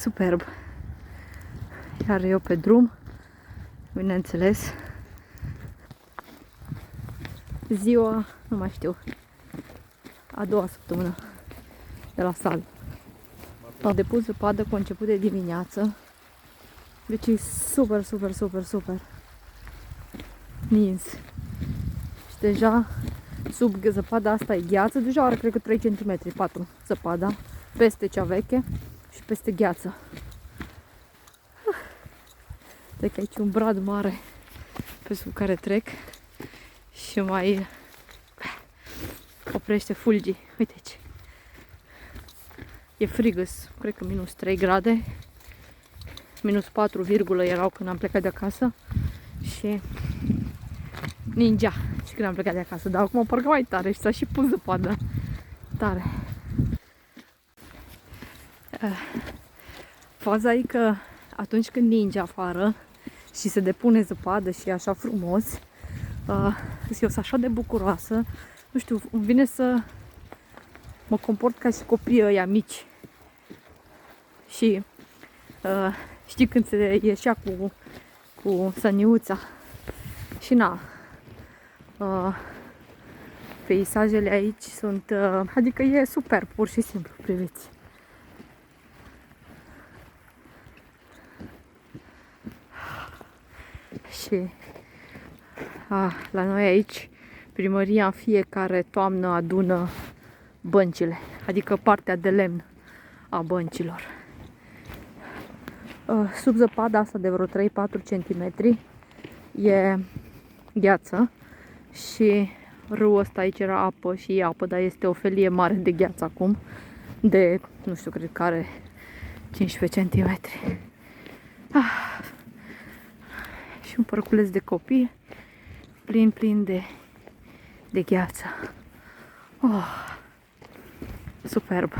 superb. Iar eu pe drum, bineînțeles, ziua, nu mai știu, a doua săptămână de la sală. Am depus zăpadă cu început de dimineață, deci e super, super, super, super nins. Și deja sub zăpada asta e gheață, deja are cred că 3 cm, 4 zăpada, peste cea veche și peste gheață. Deci aici un brad mare pe sub care trec și mai oprește fulgii. Uite aici. E frigăs, cred că minus 3 grade, minus 4, erau când am plecat de acasă și ningea și când am plecat de acasă, dar acum parcă mai tare și s-a și pus zăpadă tare. Faza e că atunci când ninge afară și se depune zăpadă și e așa frumos, eu sunt așa de bucuroasă, nu știu, îmi vine să mă comport ca și copiii ăia mici. Și știi când se ieșea cu săniuța și na, peisajele aici sunt, adică e super, pur și simplu, priviți. Și la noi aici, primăria în fiecare toamnă adună băncile, adică partea de lemn a băncilor. Sub zăpada asta de vreo 3-4 cm e gheață și râul ăsta aici era apă și e apă, dar este o felie mare de gheață acum, de, nu știu, cred că are 15 cm. Și un parculeț de copii plin de gheață. Superb!